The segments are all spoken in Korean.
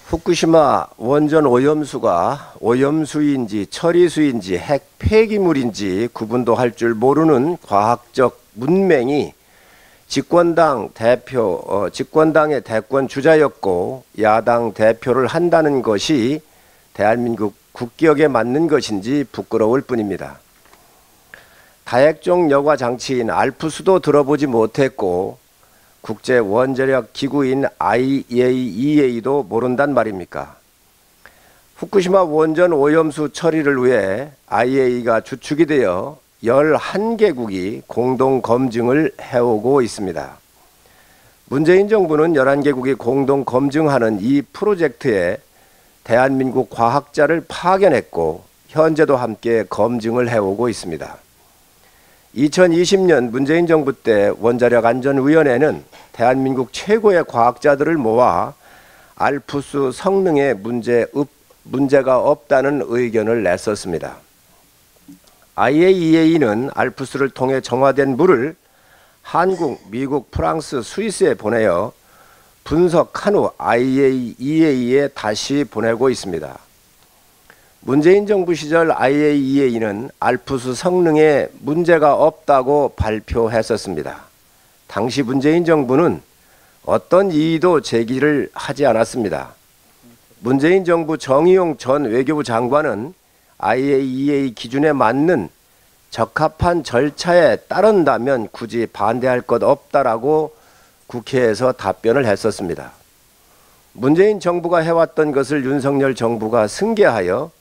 후쿠시마 원전 오염수가 오염수인지 처리수인지 핵 폐기물인지 구분도 할 줄 모르는 과학적 문맹이 집권당의 대권 주자였고 야당 대표를 한다는 것이 대한민국 국격에 맞는 것인지 부끄러울 뿐입니다. 다핵종 여과 장치인 알프스도 들어보지 못했고 국제 원자력 기구인 IAEA도 모른단 말입니까? 후쿠시마 원전 오염수 처리를 위해 IAEA가 주축이 되어 11개국이 공동 검증을 해오고 있습니다. 문재인 정부는 11개국이 공동 검증하는 이 프로젝트에 대한민국 과학자를 파견했고 현재도 함께 검증을 해오고 있습니다. 2020년 문재인 정부 때 원자력안전위원회는 대한민국 최고의 과학자들을 모아 알프스 성능에 문제가 없다는 의견을 냈었습니다. IAEA는 알프스를 통해 정화된 물을 한국, 미국, 프랑스, 스위스에 보내어 분석한 후 IAEA에 다시 보내고 있습니다. 문재인 정부 시절 IAEA는 알프스 성능에 문제가 없다고 발표했었습니다. 당시 문재인 정부는 어떤 이의도 제기를 하지 않았습니다. 문재인 정부 정의용 전 외교부 장관은 IAEA 기준에 맞는 적합한 절차에 따른다면 굳이 반대할 것 없다라고 국회에서 답변을 했었습니다. 문재인 정부가 해왔던 것을 윤석열 정부가 승계하여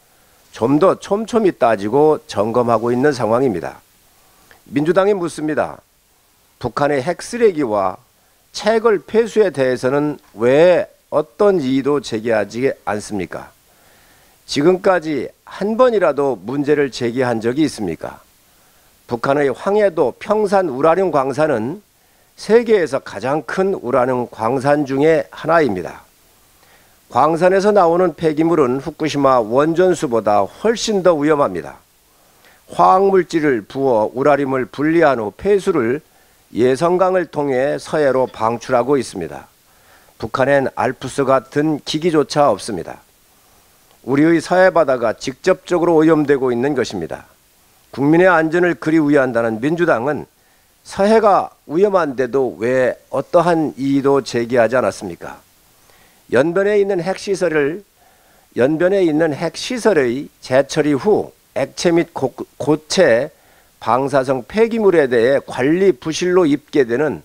좀 더 촘촘히 따지고 점검하고 있는 상황입니다. 민주당이 묻습니다. 북한의 핵쓰레기와 채굴 폐수에 대해서는 왜 어떤 이의도 제기하지 않습니까? 지금까지 한 번이라도 문제를 제기한 적이 있습니까? 북한의 황해도 평산 우라늄 광산은 세계에서 가장 큰 우라늄 광산 중에 하나입니다. 광산에서 나오는 폐기물은 후쿠시마 원전수보다 훨씬 더 위험합니다. 화학물질을 부어 우라늄을 분리한 후 폐수를 예성강을 통해 서해로 방출하고 있습니다. 북한엔 알프스 같은 기기조차 없습니다. 우리의 서해 바다가 직접적으로 오염되고 있는 것입니다. 국민의 안전을 그리 위한다는 민주당은 서해가 위험한데도 왜 어떠한 이의도 제기하지 않았습니까? 연변에 있는 핵시설의 재처리 후 액체 및 고체 방사성 폐기물에 대해 관리 부실로 입게되는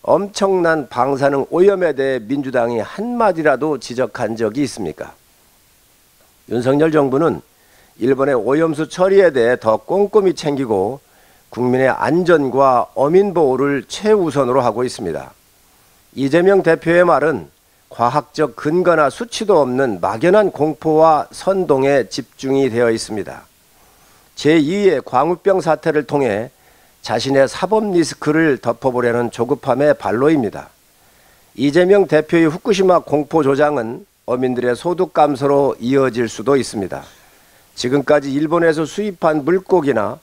엄청난 방사능 오염에 대해 민주당이 한마디라도 지적한 적이 있습니까? 윤석열 정부는 일본의 오염수 처리에 대해 더 꼼꼼히 챙기고 국민의 안전과 어민 보호를 최우선으로 하고 있습니다. 이재명 대표의 말은 과학적 근거나 수치도 없는 막연한 공포와 선동에 집중이 되어 있습니다. 제2의 광우병 사태를 통해 자신의 사법 리스크를 덮어보려는 조급함의 발로입니다. 이재명 대표의 후쿠시마 공포 조장은 어민들의 소득 감소로 이어질 수도 있습니다. 지금까지 일본에서 수입한 물고기나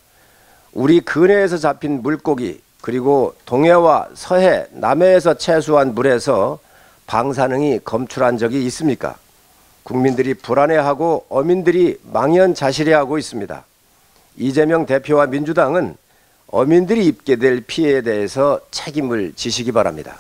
우리 근해에서 잡힌 물고기 그리고 동해와 서해, 남해에서 채수한 물에서 방사능이 검출한 적이 있습니까? 국민들이 불안해하고 어민들이 망연자실해하고 있습니다. 이재명 대표와 민주당은 어민들이 입게 될 피해에 대해서 책임을 지시기 바랍니다.